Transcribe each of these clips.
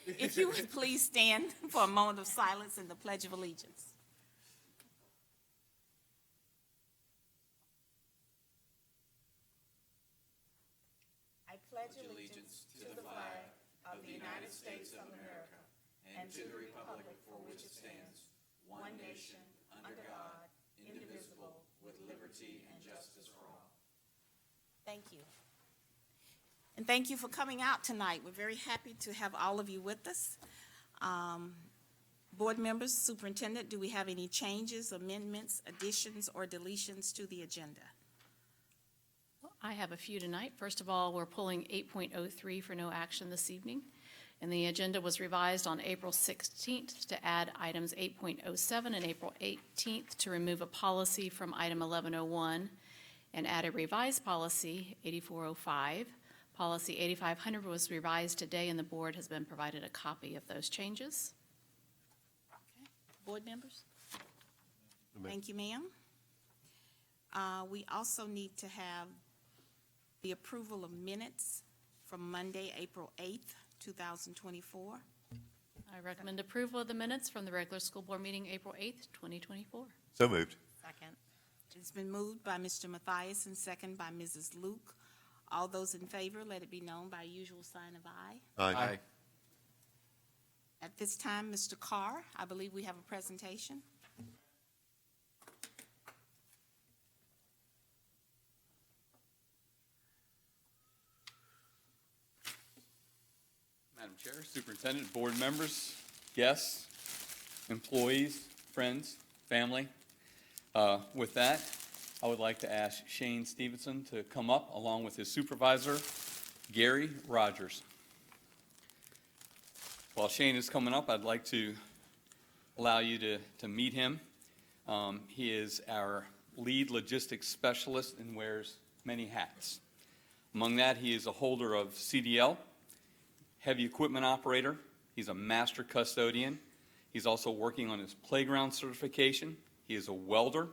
If you would please stand for a moment of silence and the Pledge of Allegiance. I pledge allegiance to the flag of the United States of America and to the republic for which it stands, one nation, under God, indivisible, with liberty and justice for all. Thank you. And thank you for coming out tonight. We're very happy to have all of you with us. Board members, superintendent, do we have any changes, amendments, additions, or deletions to the agenda? I have a few tonight. First of all, we're pulling 8.03 for no action this evening. And the agenda was revised on April 16th to add items 8.07 and April 18th to remove a policy from item 1101 and add a revised policy, 8405. Policy 8500 was revised today, and the board has been provided a copy of those changes. Okay. Board members? Thank you, ma'am. We also need to have the approval of minutes from Monday, April 8th, 2024. I recommend approval of the minutes from the regular school board meeting, April 8th, 2024. So moved. Second. It's been moved by Mr. Mathias and second by Mrs. Luke. All those in favor, let it be known by usual sign of aye. Aye. At this time, Mr. Carr, I believe we have a presentation. Madam Chair, Superintendent, board members, guests, employees, friends, family. With that, I would like to ask Shane Stevenson to come up along with his supervisor, Gary Rogers. While Shane is coming up, I'd like to allow you to meet him. He is our lead logistics specialist and wears many hats. Among that, he is a holder of CDL, heavy equipment operator. He's a master custodian. He's also working on his playground certification. He is a welder.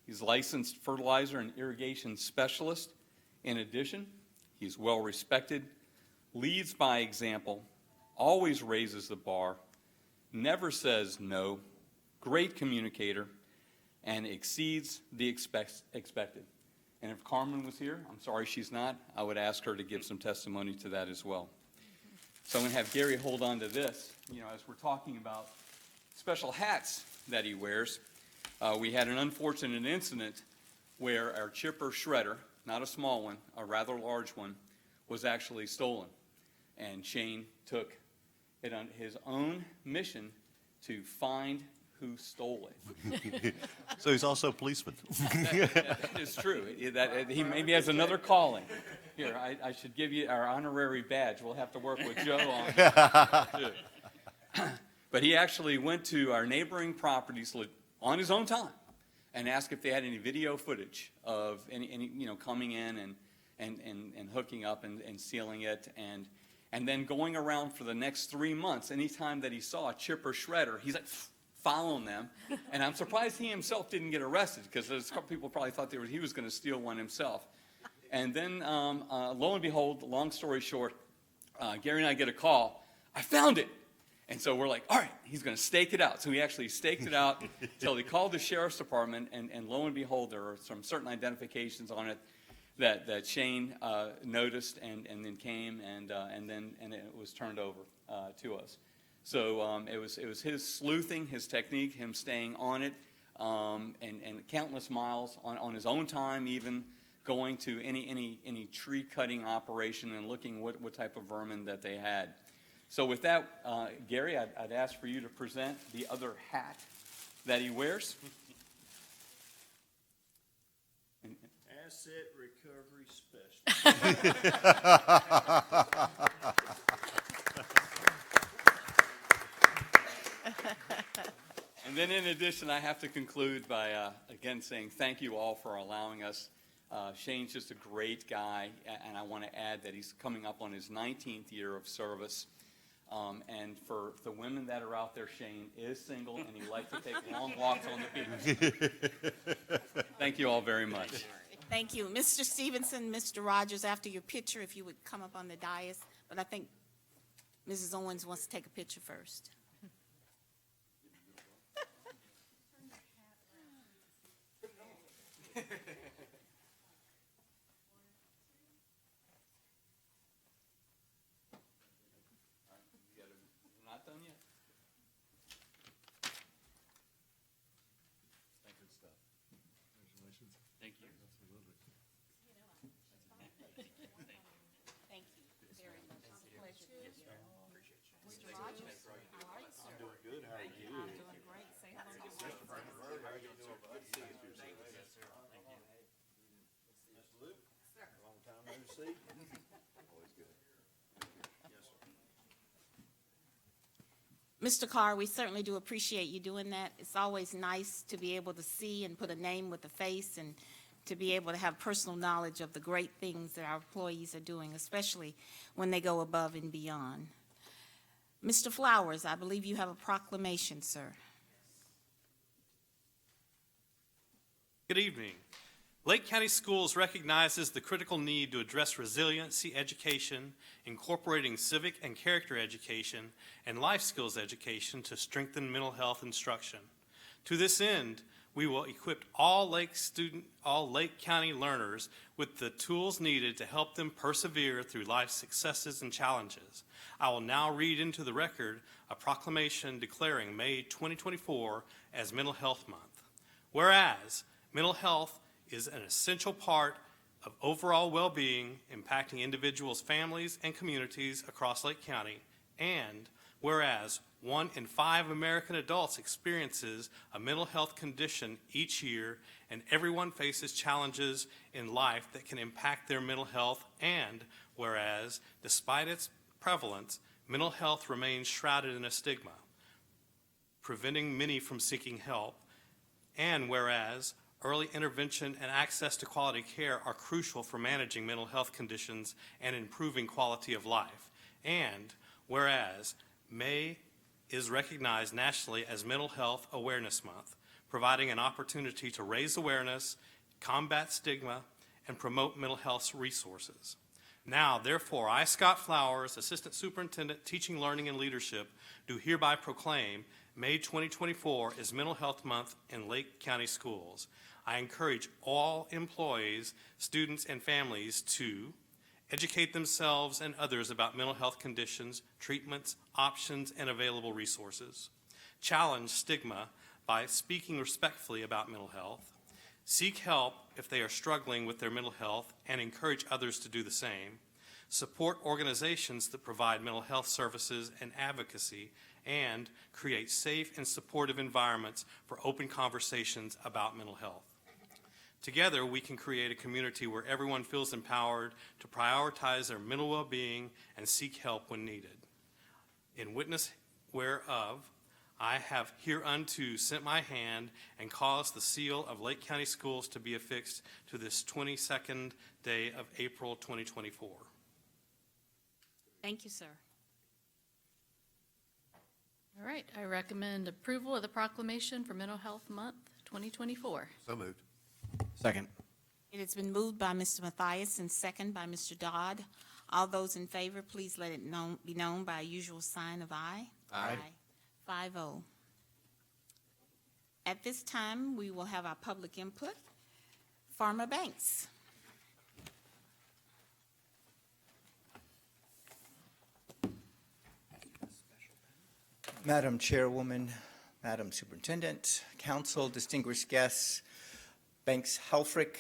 He's a licensed fertilizer and irrigation specialist. In addition, he's well respected, leads by example, always raises the bar, never says no, great communicator, and exceeds the expected. And if Carmen was here, I'm sorry she's not, I would ask her to give some testimony to that as well. So I'm going to have Gary hold on to this. You know, as we're talking about special hats that he wears, we had an unfortunate incident where our chipper shredder, not a small one, a rather large one, was actually stolen. And Shane took it on his own mission to find who stole it. So he's also a policeman. That is true. He maybe has another calling. Here, I should give you our honorary badge. We'll have to work with Joe on it. But he actually went to our neighboring properties on his own time and asked if they had any video footage of any coming in and hooking up and sealing it, and then going around for the next 3 months. Anytime that he saw a chipper shredder, he's like following them, and I'm surprised he himself didn't get arrested, because a couple people probably thought he was going to steal one himself. And then lo and behold, long story short, Gary and I get a call, I found it. And so we're like, all right, he's going to stake it out. So he actually staked it out until he called the sheriff's department, and lo and behold, there are some certain identifications on it that Shane noticed and then came and it was turned over to us. So it was his sleuthing, his technique, him staying on it, and countless miles on his own time, even going to any tree cutting operation and looking what type of vermin that they had. So with that, Gary, I'd ask for you to present the other hat that he wears. Asset Recovery Specialist. And then in addition, I have to conclude by, again, saying thank you all for allowing us. Shane's just a great guy, and I want to add that he's coming up on his 19th year of service. And for the women that are out there, Shane is single, and he likes to take long walks on the beach. Thank you all very much. Thank you. Mr. Stevenson, Mr. Rogers, after your picture, if you would come up on the dais. But I think Mrs. Owens wants to take a picture first. Not done yet. Thank you. Thank you very much. It's a pleasure to meet you. Mr. Rogers, how are you, sir? I'm doing good, how are you? I'm doing great. Say hello to my wife. Mr. Luke? Long time no see. Always good. Yes, sir. Mr. Carr, we certainly do appreciate you doing that. It's always nice to be able to see and put a name with a face and to be able to have personal knowledge of the great things that our employees are doing, especially when they go above and beyond. Mr. Flowers, I believe you have a proclamation, sir. Good evening. Lake County Schools recognizes the critical need to address resiliency education, incorporating civic and character education and life skills education to strengthen mental health instruction. To this end, we will equip all Lake County learners with the tools needed to help them persevere through life's successes and challenges. I will now read into the record a proclamation declaring May 2024 as Mental Health Month. Whereas mental health is an essential part of overall well-being, impacting individuals, families, and communities across Lake County, and whereas 1 in 5 American adults experiences a mental health condition each year, and everyone faces challenges in life that can impact their mental health, and whereas, despite its prevalence, mental health remains shrouded in a stigma, preventing many from seeking help, and whereas early intervention and access to quality care are crucial for managing mental health conditions and improving quality of life. And whereas May is recognized nationally as Mental Health Awareness Month, providing an opportunity to raise awareness, combat stigma, and promote mental health resources. Now, therefore, I, Scott Flowers, Assistant Superintendent, Teaching, Learning, and Leadership, do hereby proclaim May 2024 is Mental Health Month in Lake County Schools. I encourage all employees, students, and families to educate themselves and others about mental health conditions, treatments, options, and available resources. Challenge stigma by speaking respectfully about mental health. Seek help if they are struggling with their mental health and encourage others to do the same. Support organizations that provide mental health services and advocacy, and create safe and supportive environments for open conversations about mental health. Together, we can create a community where everyone feels empowered to prioritize their mental well-being and seek help when needed. In witness whereof, I have hereunto sent my hand and caused the seal of Lake County Schools to be affixed to this 22nd day of April 2024. Thank you, sir. All right, I recommend approval of the proclamation for Mental Health Month 2024. So moved. Second. It has been moved by Mr. Mathias and second by Mr. Dodd. All those in favor, please let it be known by a usual sign of aye. Aye. 5-0. At this time, we will have our public input. Farmer Banks. Madam Chairwoman, Madam Superintendent, Council, distinguished guests, Banks Helfrich,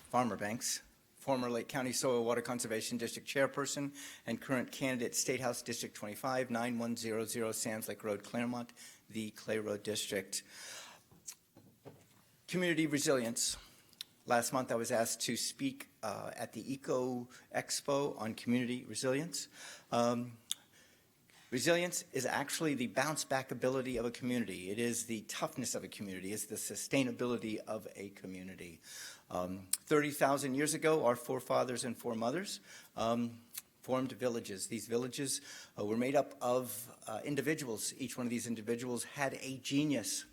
Farmer Banks, former Lake County Soil Water Conservation District Chairperson and current candidate State House District 25, 9100 Sands Lake Road, Claremont, the Clay Road District. Community resilience. Last month I was asked to speak at the Eco Expo on community resilience. Resilience is actually the bounce-back ability of a community. It is the toughness of a community. It's the sustainability of a community. 30,000 years ago, our forefathers and foremothers formed villages. These villages were made up of individuals. Each one of these individuals had a genius.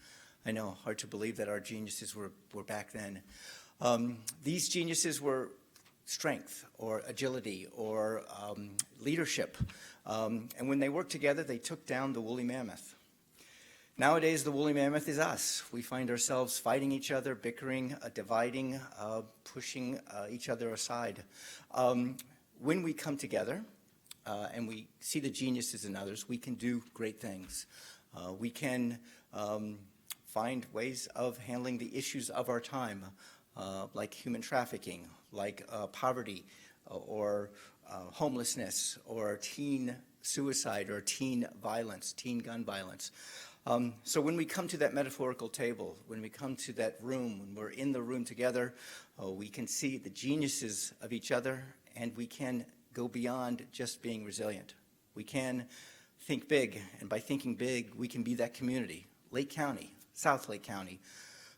I know, hard to believe that our geniuses were back then. These geniuses were strength or agility or leadership. And when they worked together, they took down the woolly mammoth. Nowadays, the woolly mammoth is us. We find ourselves fighting each other, bickering, dividing, pushing each other aside. When we come together and we see the geniuses in others, we can do great things. We can find ways of handling the issues of our time, like human trafficking, like poverty, or homelessness, or teen suicide, or teen violence, teen gun violence. So when we come to that metaphorical table, when we come to that room, when we're in the room together, we can see the geniuses of each other, and we can go beyond just being resilient. We can think big, and by thinking big, we can be that community. Lake County, South Lake County,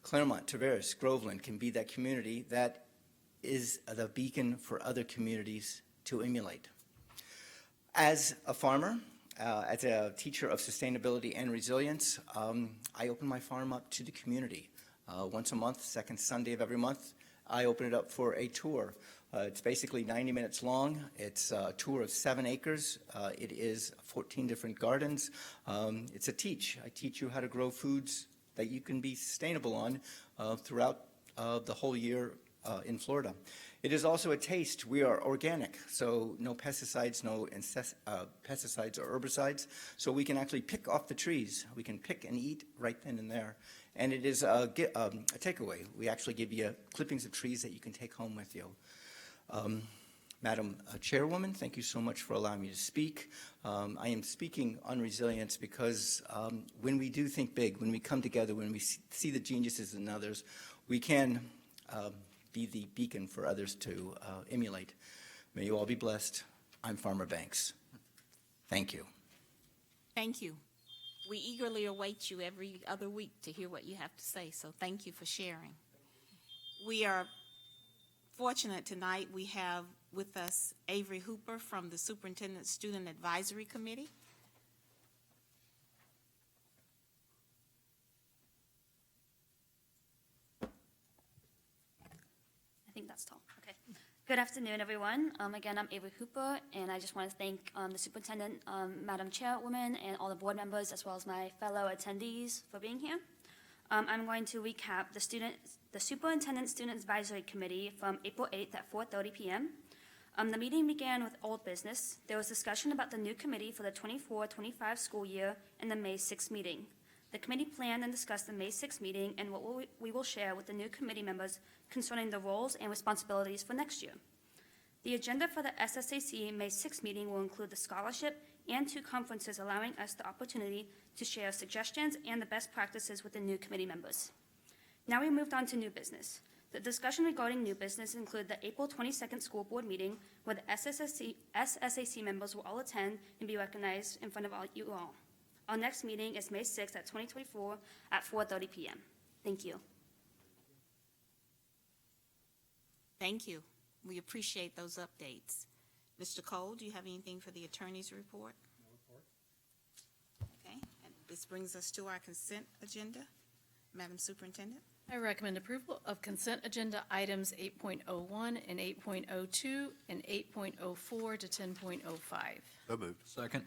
Claremont, Traverse, Groveland can be that community that is the beacon for other communities to emulate. As a farmer, as a teacher of sustainability and resilience, I open my farm up to the community. Once a month, second Sunday of every month, I open it up for a tour. It's basically 90 minutes long. It's a tour of 7 acres. It is 14 different gardens. It's a teach. I teach you how to grow foods that you can be sustainable on throughout the whole year in Florida. It is also a taste. We are organic, so no pesticides, pesticides or herbicides, so we can actually pick off the trees. We can pick and eat right then and there. And it is a takeaway. We actually give you clippings of trees that you can take home with you. Madam Chairwoman, thank you so much for allowing me to speak. I am speaking on resilience because when we do think big, when we come together, when we see the geniuses in others, we can be the beacon for others to emulate. May you all be blessed. I'm Farmer Banks. Thank you. Thank you. We eagerly await you every other week to hear what you have to say, so thank you for sharing. We are fortunate tonight. We have with us Avery Hooper from the Superintendent Student Advisory Committee. I think that's tall. Okay. Good afternoon, everyone. Again, I'm Avery Hooper, and I just want to thank the superintendent, Madam Chairwoman, and all the board members, as well as my fellow attendees for being here. I'm going to recap the Superintendent Student Advisory Committee from April 8th at 4:30 p.m. The meeting began with old business. There was discussion about the new committee for the 24-25 school year in the May 6th meeting. The committee planned and discussed the May 6th meeting and what we will share with the new committee members concerning the roles and responsibilities for next year. The agenda for the SSAC May 6th meeting will include the scholarship and 2 conferences allowing us the opportunity to share suggestions and the best practices with the new committee members. Now we moved on to new business. The discussion regarding new business included the April 22nd school board meeting where the SSAC members will all attend and be recognized in front of you all. Our next meeting is May 6th at 2024 at 4:30 p.m. Thank you. Thank you. We appreciate those updates. Mr. Cole, do you have anything for the attorney's report? No report. Okay, and this brings us to our consent agenda. Madam Superintendent? I recommend approval of consent agenda items 8.01 and 8.02 and 8.04 to 10.05. So moved. Second.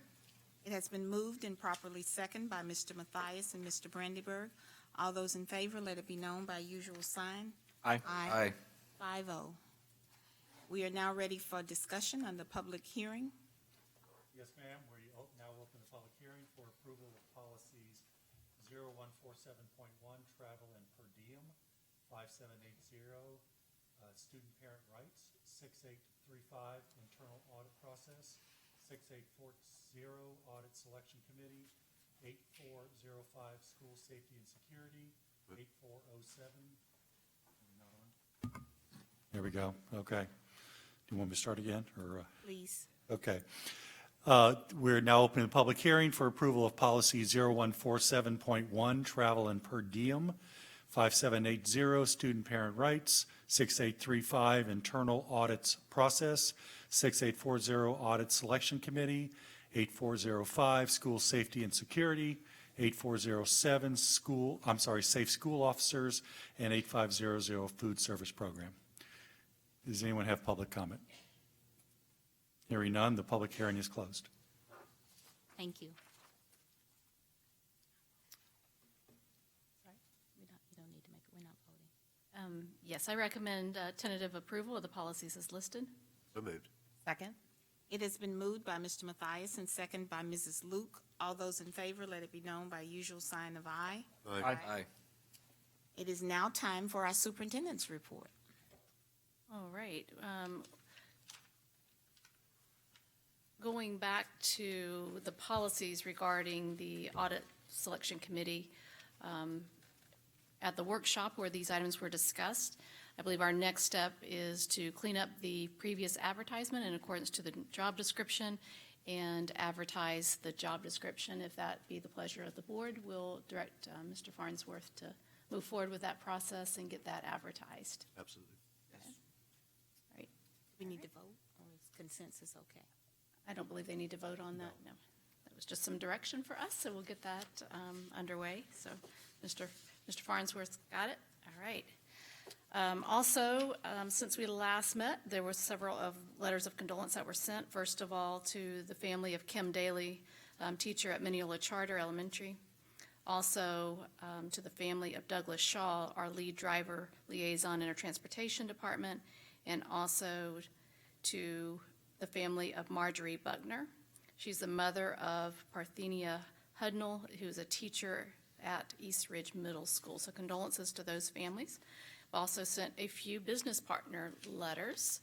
It has been moved and properly seconded by Mr. Mathias and Mr. Brandyberg. All those in favor, let it be known by usual sign. Aye. Aye. 5-0. We are now ready for discussion on the public hearing. Yes, ma'am. We now open the public hearing for approval of policies 0147.1, travel and per diem, 5780, student parent rights, 6835, internal audit process, 6840, audit selection committee, 8405, school safety and security, 8407. Not on. There we go. Okay. Do you want me to start again, or? Please. Okay. We're now opening the public hearing for approval of policy 0147.1, travel and per diem, 5780, student parent rights, 6835, internal audits process, 6840, audit selection committee, 8405, school safety and security, 8407, safe school officers, and 8500, food service program. Does anyone have public comment? Hearing none, the public hearing is closed. Thank you. You don't need to make, we're not voting. Yes, I recommend tentative approval of the policies as listed. So moved. Second. It has been moved by Mr. Mathias and second by Mrs. Luke. All those in favor, let it be known by usual sign of aye. Aye. It is now time for our superintendent's report. All right. Going back to the policies regarding the audit selection committee, at the workshop where these items were discussed, I believe our next step is to clean up the previous advertisement in accordance to the job description and advertise the job description. If that be the pleasure of the board, we'll direct Mr. Farnsworth to move forward with that process and get that advertised. Absolutely. Right. We need to vote, or is consensus okay? I don't believe they need to vote on that, no. That was just some direction for us, so we'll get that underway. So Mr. Farnsworth got it? All right. Also, since we last met, there were several of letters of condolence that were sent. First of all, to the family of Kim Daly, teacher at Mineola Charter Elementary. Also, to the family of Douglas Shaw, our lead driver liaison in our transportation department, and also to the family of Marjorie Buckner. She's the mother of Parthenia Hudnall, who's a teacher at East Ridge Middle School. So condolences to those families. We've also sent a few business partner letters.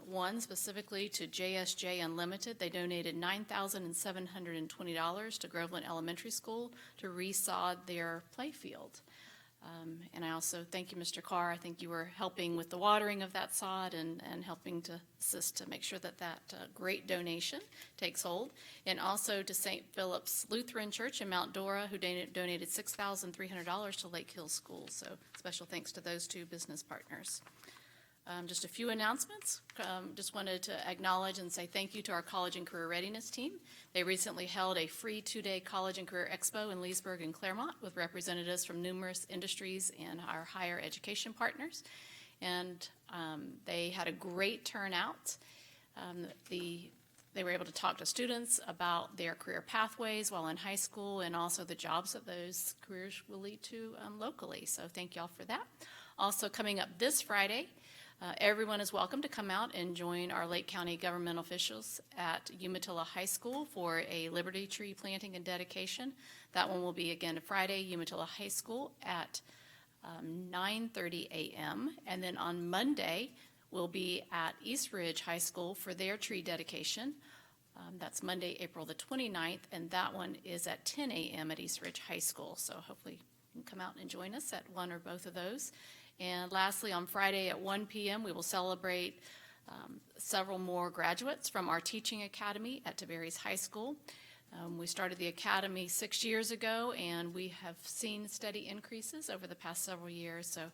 One specifically to JSJ Unlimited. They donated $9,720 to Groveland Elementary School to resod their playfield. And I also thank you, Mr. Carr. I think you were helping with the watering of that sod and helping to assist to make sure that great donation takes hold. And also to St. Philip's Lutheran Church in Mount Dora, who donated $6,300 to Lake Hill School. So special thanks to those two business partners. Just a few announcements. Just wanted to acknowledge and say thank you to our College and Career Readiness team. They recently held a free 2-day College and Career Expo in Leesburg and Claremont with representatives from numerous industries and our higher education partners. And they had a great turnout. They were able to talk to students about their career pathways while in high school and also the jobs that those careers will lead to locally. So thank y'all for that. Also coming up this Friday, everyone is welcome to come out and join our Lake County government officials at Umatilla High School for a Liberty Tree planting and dedication. That one will be again Friday, Umatilla High School at 9:30 a.m. And then on Monday, we'll be at East Ridge High School for their tree dedication. That's Monday, April the 29th, and that one is at 10 a.m. at East Ridge High School. So hopefully you can come out and join us at one or both of those. And lastly, on Friday at 1 p.m., we will celebrate several more graduates from our teaching academy at Tiberias High School. We started the academy 6 years ago, and we have seen steady increases over the past several years. So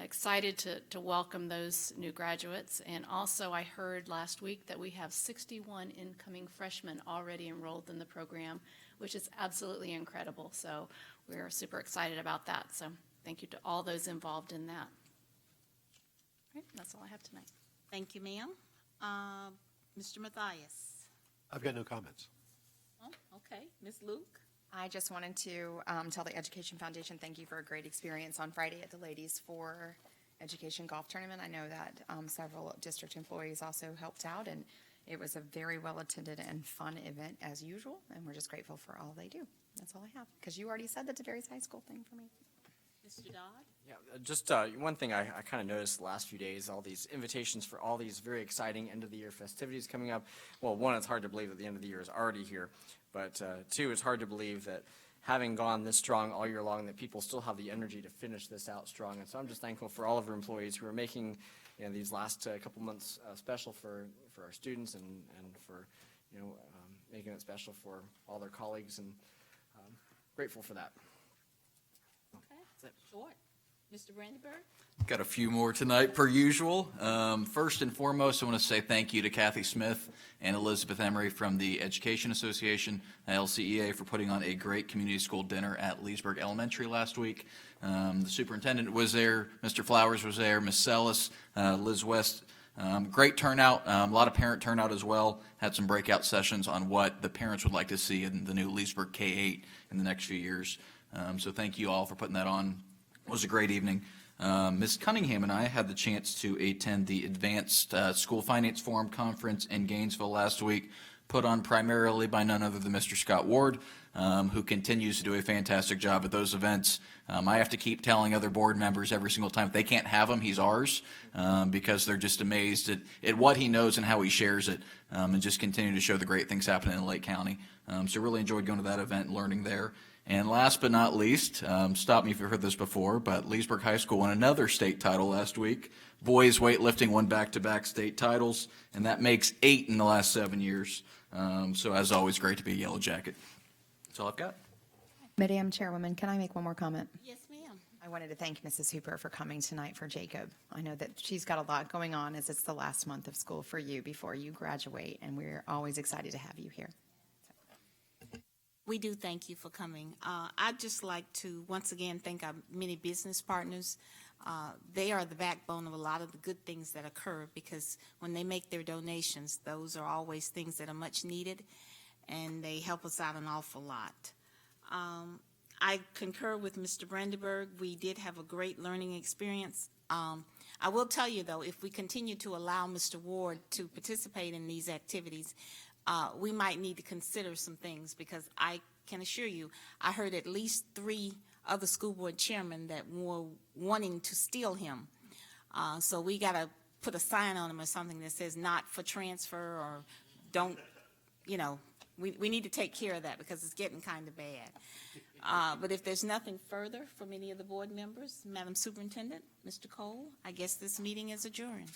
excited to welcome those new graduates. And also, I heard last week that we have 61 incoming freshmen already enrolled in the program, which is absolutely incredible. So we're super excited about that. So thank you to all those involved in that. All right, that's all I have tonight. Thank you, ma'am. Mr. Mathias. I've got no comments. Oh, okay. Ms. Luke? I just wanted to tell the Education Foundation thank you for a great experience on Friday at the Ladies for Education Golf Tournament. I know that several district employees also helped out, and it was a very well-attended and fun event as usual, and we're just grateful for all they do. That's all I have, because you already said the Tiberias High School thing for me. Mr. Dodd? Yeah, just one thing I kind of noticed the last few days, all these invitations for all these very exciting end-of-the-year festivities coming up. Well, one, it's hard to believe that the end of the year is already here, but two, it's hard to believe that having gone this strong all year long, that people still have the energy to finish this out strong. And so I'm just thankful for all of our employees who are making these last couple months special for our students and for making it special for all their colleagues, and grateful for that. Okay. Short. Mr. Brandenburg? Got a few more tonight, per usual. First and foremost, I want to say thank you to Kathy Smith and Elizabeth Emery from the Education Association, LCEA, for putting on a great community school dinner at Leesburg Elementary last week. The superintendent was there, Mr. Flowers was there, Ms. Sellis, Liz West Great turnout, a lot of parent turnout as well. Had some breakout sessions on what the parents would like to see in the new Leesburg K-8 in the next few years. So thank you all for putting that on. It was a great evening. Ms. Cunningham and I had the chance to attend the Advanced School Finance Forum Conference in Gainesville last week, put on primarily by none other than Mr. Scott Ward, who continues to do a fantastic job at those events. I have to keep telling other board members every single time, if they can't have him, he's ours, because they're just amazed at what he knows and how he shares it, and just continue to show the great things happening in Lake County. So really enjoyed going to that event and learning there. And last but not least, stop me if you've heard this before, but Leesburg High School won another state title last week. Boys weightlifting won back-to-back state titles, and that makes 8 in the last 7 years. So as always, great to be a Yellow Jacket. That's all I've got. Madam Chairwoman, can I make one more comment? Yes, ma'am. I wanted to thank Mrs. Hooper for coming tonight for Jacob. I know that she's got a lot going on as it's the last month of school for you before you graduate, and we're always excited to have you here. We do thank you for coming. I'd just like to once again thank our many business partners. They are the backbone of a lot of the good things that occur, because when they make their donations, those are always things that are much needed, and they help us out an awful lot. I concur with Mr. Brandenburg. We did have a great learning experience. I will tell you, though, if we continue to allow Mr. Ward to participate in these activities, we might need to consider some things, because I can assure you, I heard at least 3 other school board chairmen that were wanting to steal him. So we got to put a sign on him or something that says not for transfer, or don't, you know, we need to take care of that, because it's getting kind of bad. But if there's nothing further from any of the board members, Madam Superintendent, Mr. Cole, I guess this meeting is adjourned.